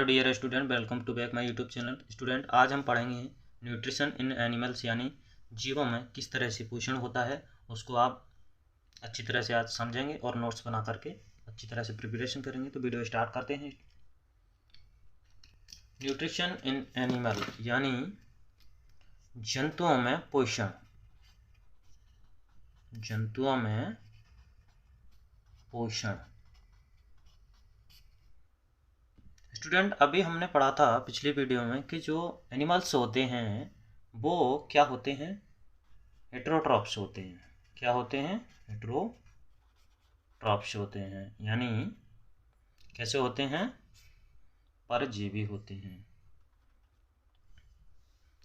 Hello dear student, welcome to back my YouTube channel. Student, आज हम पढ़ेंगे nutrition in animals, यानी जीवों में किस तरह से पोषण होता है उसको आप अच्छी तरह से आज समझेंगे और नोट्स बना करके अच्छी तरह से प्रिपरेशन करेंगे। तो वीडियो स्टार्ट करते हैं। न्यूट्रिशन इन एनिमल यानी जंतुओं में पोषण। जंतुओं में पोषण। स्टूडेंट, अभी हमने पढ़ा था पिछली वीडियो में कि जो एनिमल्स होते हैं वो क्या होते हैं, हेटेरोट्रॉप्स होते हैं। क्या होते हैं? हेटेरोट्रॉप्स होते हैं, यानी कैसे होते हैं? परजीवी होते हैं।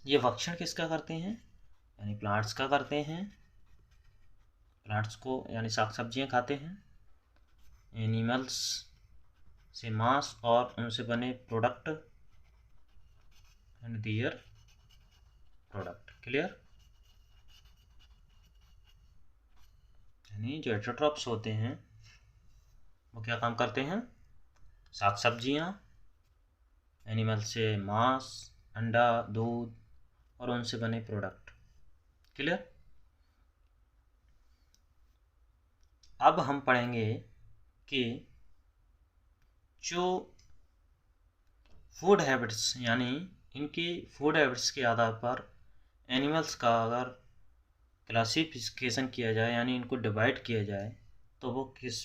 ये भक्षण किसका करते हैं? यानी प्लांट्स का करते हैं। प्लांट्स को यानी साग सब्जियां खाते हैं। एनिमल्स से मांस और उनसे बने product and their product. Clear? यानी जो हेटेरोट्रॉप्स होते हैं वो क्या काम करते हैं? साग सब्जियां, एनिमल से मांस, अंडा, दूध और उनसे बने प्रोडक्ट। क्लियर? अब हम पढ़ेंगे कि जो फूड हैबिट्स यानी इनकी फूड हैबिट्स के आधार पर एनिमल्स का अगर क्लासिफिकेशन किया जाए यानी इनको डिवाइड किया जाए तो वो किस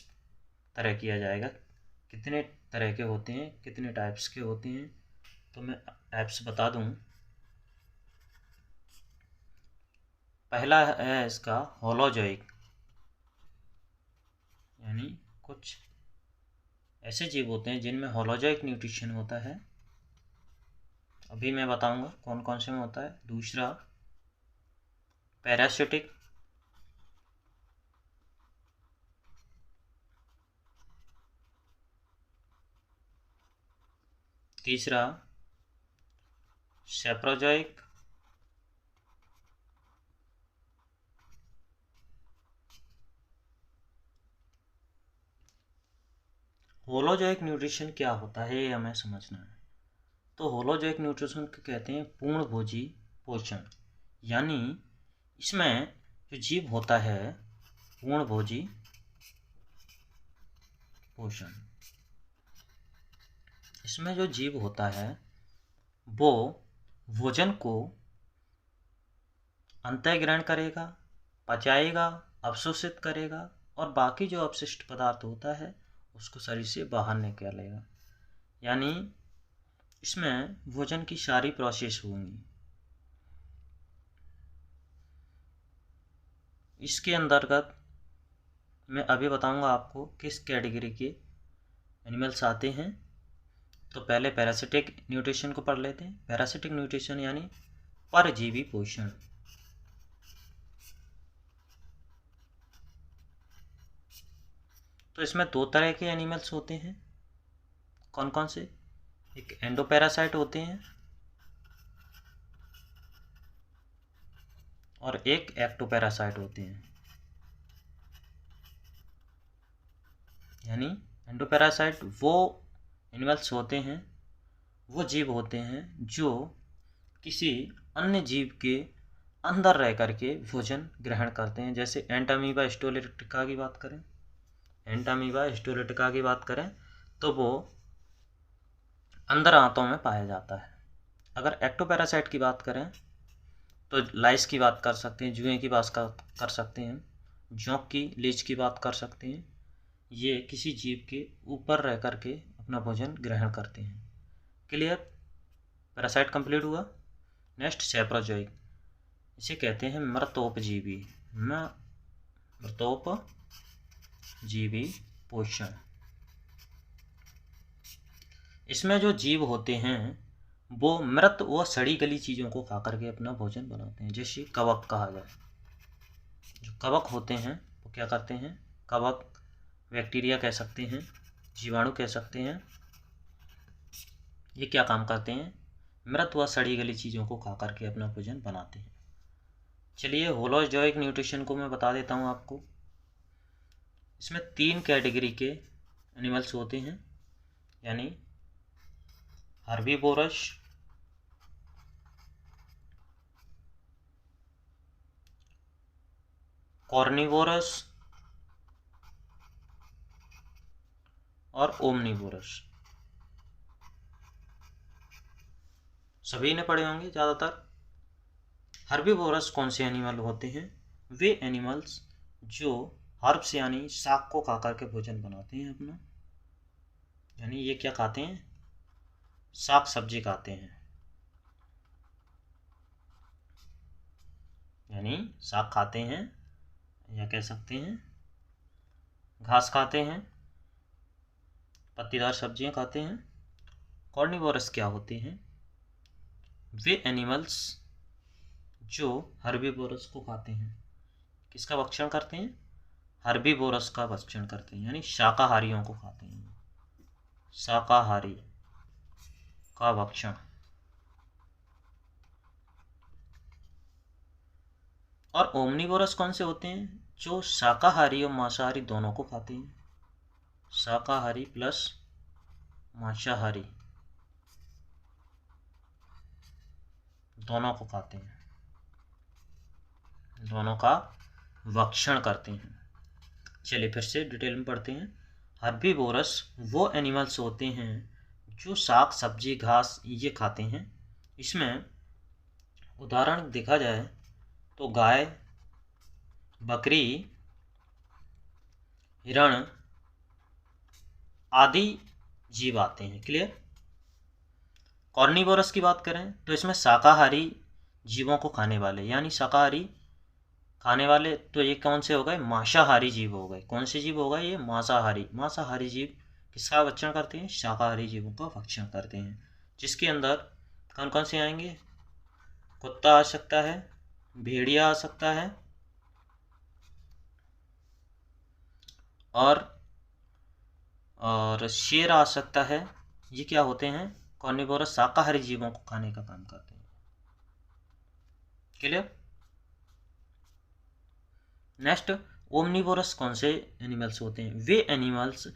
तरह किया जाएगा, कितने तरह के होते हैं, कितने टाइप्स के होते हैं। तो मैं टाइप्स बता दूं। पहला है इसका होलोजोइक, यानी कुछ ऐसे जीव होते हैं जिनमें होलोजोइक न्यूट्रिशन होता है। अभी मैं बताऊंगा कौन कौन से में होता है। दूसरा पैरासिटिक, तीसरा सेप्रोजोइक, होलोजोइक न्यूट्रिशन क्या होता है ये हमें समझना है। तो होलोजोइक न्यूट्रिशन को कहते हैं पूर्णभोजी पोषण, यानी इसमें जो जीव होता है पूर्णभोजी पोषण, इसमें जो जीव होता है वो भोजन को अंतःग्रहण करेगा, पचाएगा, अवशोषित करेगा और बाकी जो अपशिष्ट पदार्थ होता है उसको शरीर से बाहर निकालेगा। यानी इसमें भोजन की सारी प्रोसेस होंगी। इसके अंतर्गत मैं अभी बताऊंगा आपको किस कैटेगरी के एनिमल्स आते हैं। तो पहले पैरासिटिक न्यूट्रिशन को पढ़ लेते हैं। पैरासिटिक न्यूट्रिशन यानी परजीवी पोषण। तो इसमें दो तरह के एनिमल्स होते हैं। कौन कौन से? एक एंडोपैरासाइट होते हैं और एक एक्टोपैरासाइट होते हैं। यानी एंडोपैरासाइट वो एनिमल्स होते हैं, वो जीव होते हैं जो किसी अन्य जीव के अंदर रह करके भोजन ग्रहण करते हैं। जैसे एंटामीबा हिस्टोलिटिका की बात करें, एंटामीबा हिस्टोलिटिका की बात करें तो वो अंदर आंतों में पाया जाता है। अगर एक्टोपैरासाइट की बात करें तो लाइस की बात कर सकते हैं, जुए की बात कर सकते हैं, जोंक की, लीच की बात कर सकते हैं। ये किसी जीव के ऊपर रह करके अपना भोजन ग्रहण करते हैं। क्लियर? पैरासाइट कंप्लीट हुआ। नेक्स्ट सेप्रोजोइक, इसे कहते हैं मृतोपजीवी। मृतोपजीवी पोषण। इसमें जो जीव होते हैं वो मृत व सड़ी गली चीज़ों को खा करके अपना भोजन बनाते हैं। जैसे कवक कहा जाए, जो कवक होते हैं वो क्या करते हैं? कवक बैक्टीरिया कह सकते हैं, जीवाणु कह सकते हैं। ये क्या काम करते हैं? मृत व सड़ी गली चीज़ों को खा करके अपना भोजन बनाते हैं। चलिए होलोजोइक न्यूट्रिशन को मैं बता देता हूँ आपको। इसमें 3 कैटेगरी के एनिमल्स होते हैं, यानी हर्बीवोरस, कॉर्निवोरस और ओमनीवोरस। सभी ने पढ़े होंगे ज़्यादातर। हर्बीवोरस कौन से एनिमल होते हैं? वे एनिमल्स जो हर्ब्स यानी शाक को खा करके भोजन बनाते हैं अपना, यानी ये क्या खाते हैं? शाक सब्जी खाते हैं, यानी शाक खाते हैं या कह सकते हैं घास खाते हैं, पत्तीदार सब्जियां खाते हैं। कॉर्निवोरस क्या होते हैं? वे एनिमल्स जो हर्बीवोरस को खाते हैं। किसका भक्षण करते हैं? हर्बीवोरस का भक्षण करते हैं, यानी शाकाहारियों को खाते हैं। शाकाहारी का भक्षण। और ओमनीवोरस कौन से होते हैं? जो शाकाहारी और मांसाहारी दोनों को खाते हैं। शाकाहारी प्लस मांसाहारी दोनों को खाते हैं, दोनों का भक्षण करते हैं। चलिए फिर से डिटेल में पढ़ते हैं। हर्बीवोरस वो एनिमल्स होते हैं जो शाक सब्जी घास ये खाते हैं। इसमें उदाहरण देखा जाए तो गाय, बकरी, हिरण आदि जीव आते हैं। क्लियर? कॉर्निवोरस की बात करें तो इसमें शाकाहारी जीवों को खाने वाले, यानी शाकाहारी खाने वाले, तो ये कौन से हो गए? मांसाहारी जीव हो गए। कौन से जीव हो गए? ये मांसाहारी। मांसाहारी जीव किसका भक्षण करते हैं? शाकाहारी जीवों का भक्षण करते हैं, जिसके अंदर कौन कौन से आएंगे? कुत्ता आ सकता है, भेड़िया आ सकता है, और शेर आ सकता है। ये क्या होते हैं? कॉर्निवोरस शाकाहारी जीवों को खाने का काम करते हैं। क्लियर? नेक्स्ट, ओमनीवोरस कौन से एनिमल्स होते हैं? वे एनिमल्स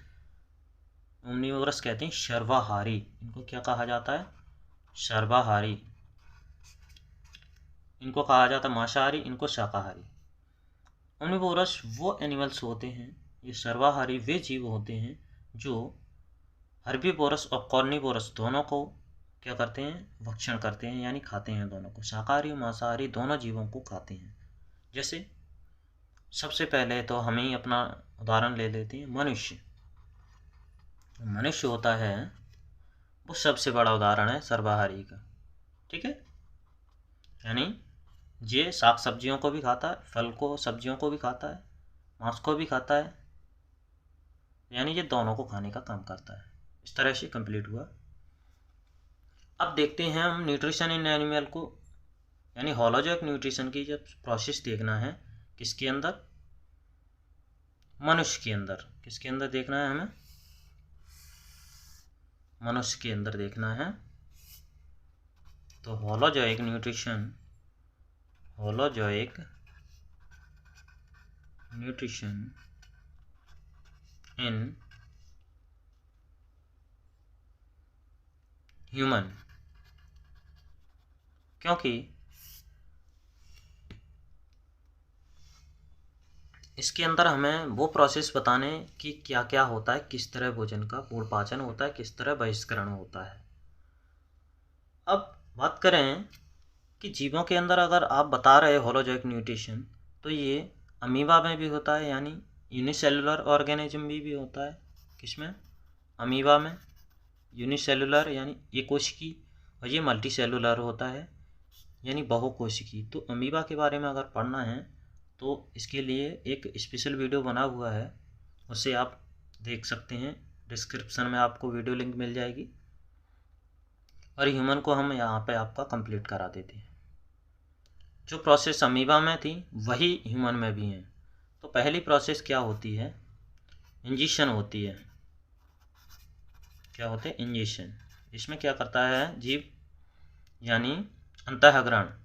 ओमनीवोरस कहते हैं सर्वाहारी। इनको क्या कहा जाता है? सर्वाहारी। इनको कहा जाता है मांसाहारी, इनको शाकाहारी। ओमनीवोरस वो एनिमल्स होते हैं, ये सर्वाहारी वे जीव होते हैं जो हर्बीवोरस और कॉर्निवोरस दोनों को क्या करते हैं? भक्षण करते हैं, यानी खाते हैं दोनों को। शाकाहारी और मांसाहारी दोनों जीवों को खाते हैं। जैसे सबसे पहले तो हमें ही अपना उदाहरण ले लेते हैं। मनुष्य। मनुष्य होता है वो सबसे बड़ा उदाहरण है सर्वाहारी का। ठीक है? यानी ये साग सब्जियों को भी खाता है, फल को सब्जियों को भी खाता है, मांस को भी खाता है, यानी ये दोनों को खाने का काम करता है। इस तरह से कंप्लीट हुआ। अब देखते हैं हम न्यूट्रिशन इन एनिमल को, यानी होलोजोइक न्यूट्रिशन की जब प्रोसेस देखना है किसके अंदर? मनुष्य के अंदर। किसके अंदर देखना है हमें? मनुष्य के अंदर देखना है। तो होलोजोइक न्यूट्रिशन इन ह्यूमन, क्योंकि इसके अंदर हमें वो प्रोसेस बताने कि क्या क्या होता है, किस तरह भोजन का पूर्ण पाचन होता है, किस तरह बहिष्करण होता है। अब बात करें कि जीवों के अंदर अगर आप बता रहे होलोजोइक न्यूट्रिशन, तो ये अमीबा में भी होता है, यानी यूनिसेलुलर ऑर्गेनिज्म में भी होता है। किसमें? अमीबा में। यूनिसेलुलर यानी एकोशिकी, और ये मल्टीसेलुलर होता है, यानी बहुकोशिकी। तो अमीबा के बारे में अगर पढ़ना है तो इसके लिए एक स्पेशल वीडियो बना हुआ है, उसे आप देख सकते हैं। डिस्क्रिप्शन में आपको वीडियो लिंक मिल जाएगी। और ह्यूमन को हम यहाँ पे आपका कंप्लीट करा देते हैं। जो प्रोसेस अमीबा में थी वही ह्यूमन में भी है। तो पहली प्रोसेस क्या होती है? इंजेक्शन होती है। क्या होते हैं? इंजेक्शन। इसमें क्या करता है जीव, यानी अंतःग्रहण।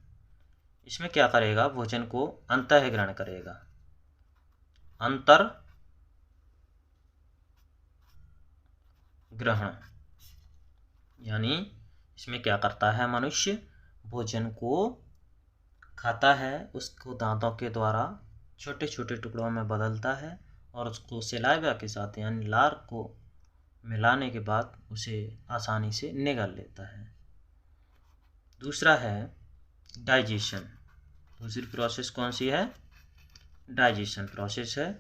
इसमें क्या करेगा? भोजन को अंतःग्रहण करेगा। अंतर ग्रहण, यानी इसमें क्या करता है, मनुष्य भोजन को खाता है, उसको दांतों के द्वारा छोटे छोटे टुकड़ों में बदलता है और उसको सलाइवा के साथ यानी लार को मिलाने के बाद उसे आसानी से निगल लेता है। दूसरा है डाइजेशन। दूसरी प्रोसेस कौन सी है, डाइजेशन प्रोसेस है।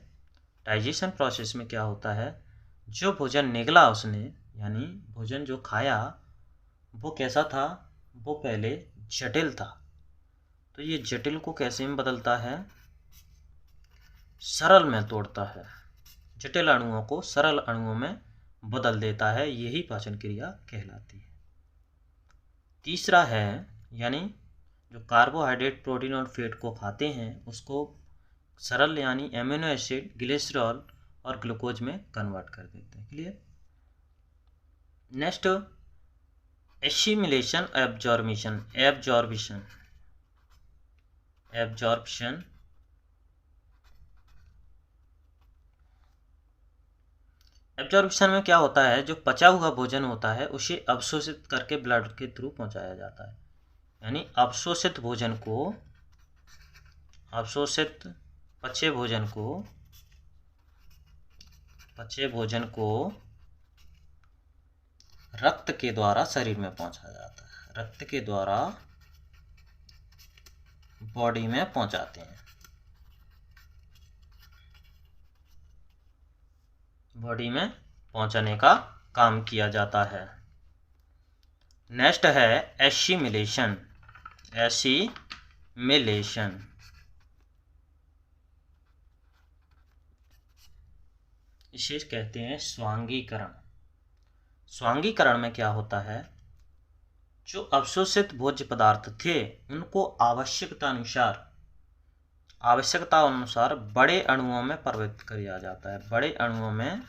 डाइजेशन प्रोसेस में क्या होता है, जो भोजन निगला उसने यानी भोजन जो खाया वो कैसा था, वो पहले जटिल था, तो ये जटिल को कैसे में बदलता है, सरल में तोड़ता है, जटिल अणुओं को सरल अणुओं में बदल देता है, यही पाचन क्रिया कहलाती है। तीसरा है यानी जो कार्बोहाइड्रेट, प्रोटीन और फैट को खाते हैं उसको सरल यानी एमिनो एसिड, ग्लिसरॉल और ग्लूकोज में कन्वर्ट कर देते हैं। Clear. Next assimilation, absorption. Absorption में क्या होता है, जो पचा हुआ भोजन होता है उसे अवशोषित करके ब्लड के थ्रू पहुंचाया जाता है, यानी अवशोषित भोजन को, पचे भोजन को रक्त के द्वारा शरीर में पहुंचाया जाता है, रक्त के द्वारा बॉडी में पहुंचाते हैं, बॉडी में पहुंचाने का काम किया जाता है। नेक्स्ट है एसिमिलेशन। इसे कहते हैं स्वांगीकरण। स्वांगीकरण में क्या होता है, जो अवशोषित भोज्य पदार्थ थे उनको आवश्यकता अनुसार बड़े अणुओं में परिवर्तित किया जाता है, बड़े अणुओं में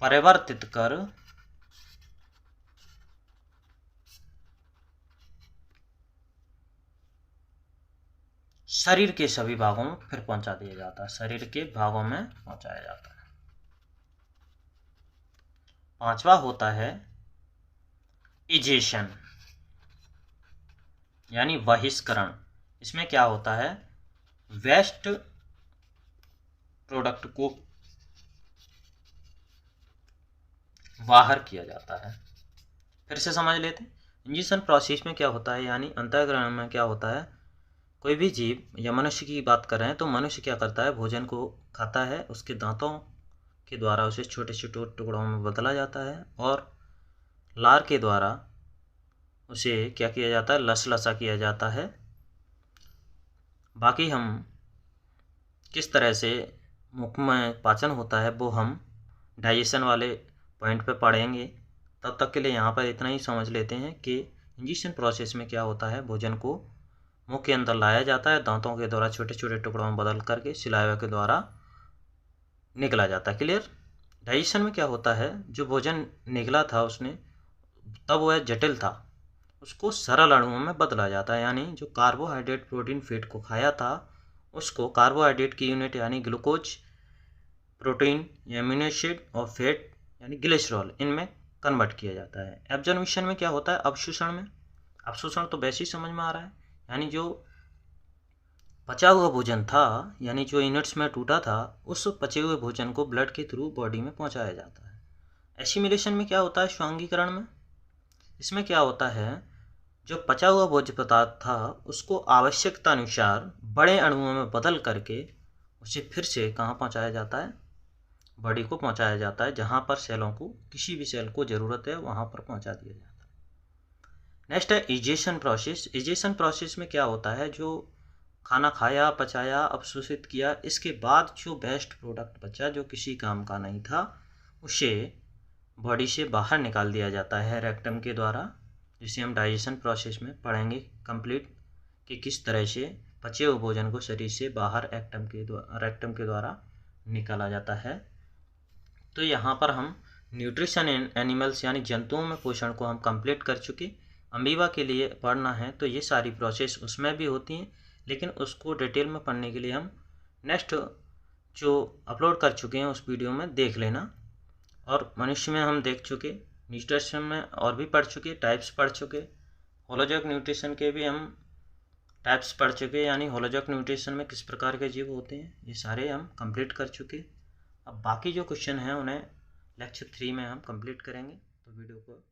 परिवर्तित कर शरीर के सभी भागों में फिर पहुंचा दिया जाता है, शरीर के भागों में पहुंचाया जाता है। पांचवा होता है इजेशन यानी बहिष्करण। इसमें क्या होता है, वेस्ट प्रोडक्ट को बाहर किया जाता है। फिर से समझ लेते हैं। इंजेक्शन प्रोसेस में क्या होता है, यानी अंतःग्रहण में क्या होता है, कोई भी जीव या मनुष्य की बात कर रहे हैं तो मनुष्य क्या करता है, भोजन को खाता है, उसके दांतों के द्वारा उसे छोटे छोटे टुकड़ों में बदला जाता है और लार के द्वारा उसे क्या किया जाता है, लसलसा किया जाता है। बाकी हम किस तरह से मुख में पाचन होता है वो हम डाइजेशन वाले पॉइंट पे पढ़ेंगे। तब तक के लिए यहाँ पर इतना ही समझ लेते हैं कि इंजेक्शन प्रोसेस में क्या होता है, भोजन को मुंह के अंदर लाया जाता है, दांतों के द्वारा छोटे छोटे टुकड़ों में बदल करके सलाइवा के द्वारा निकला जाता है। क्लियर। डाइजेशन में क्या होता है, जो भोजन निकला था उसने तब वह जटिल था, उसको सरल अणुओं में बदला जाता है, यानी जो कार्बोहाइड्रेट, प्रोटीन, फैट को खाया था उसको कार्बोहाइड्रेट की यूनिट यानी ग्लूकोज, प्रोटीन एमिनो एसिड और फैट यानी ग्लिसरॉल इनमें कन्वर्ट किया जाता है। एब्जॉर्बिशन में क्या होता है, अवशोषण में, अवशोषण तो वैसे ही समझ में आ रहा है, यानी जो पचा हुआ भोजन था यानी जो यूनिट्स में टूटा था उस पचे हुए भोजन को ब्लड के थ्रू बॉडी में पहुंचाया जाता है। एसिमिलेशन में क्या होता है, स्वांगीकरण में, इसमें क्या होता है, जो पचा हुआ भोज्य पदार्थ था उसको आवश्यकता अनुसार बड़े अणुओं में बदल करके उसे फिर से कहाँ पहुंचाया जाता है, बॉडी को पहुंचाया जाता है, जहाँ पर सेलों को, किसी भी सेल को ज़रूरत है वहाँ पर पहुंचा दिया जाता है। नेक्स्ट है इजेशन प्रोसेस। इजेशन प्रोसेस में क्या होता है, जो खाना खाया, पचाया, अवशोषित किया, इसके बाद जो वेस्ट प्रोडक्ट बचा जो किसी काम का नहीं था उसे बॉडी से बाहर निकाल दिया जाता है रेक्टम के द्वारा, जिसे हम डाइजेशन प्रोसेस में पढ़ेंगे कंप्लीट कि किस तरह से पचे हुए भोजन को शरीर से बाहर रेक्टम के द्वारा निकाला जाता है। तो यहाँ पर हम न्यूट्रिशन इन एनिमल्स यानी जंतुओं में पोषण को हम कंप्लीट कर चुके। अमीबा के लिए पढ़ना है तो ये सारी प्रोसेस उसमें भी होती हैं, लेकिन उसको डिटेल में पढ़ने के लिए हम नेक्स्ट जो अपलोड कर चुके हैं उस वीडियो में देख लेना। और मनुष्य में हम देख चुके, न्यूट्रिशन में और भी पढ़ चुके, टाइप्स पढ़ चुके। होलोजोइक न्यूट्रिशन के भी हम टाइप्स पढ़ चुके, यानी होलोजोइक न्यूट्रिशन में किस प्रकार के जीव होते हैं, ये सारे हम कंप्लीट कर चुके। अब बाकी जो क्वेश्चन हैं उन्हें लेक्चर 3 में हम कंप्लीट करेंगे, तो वीडियो को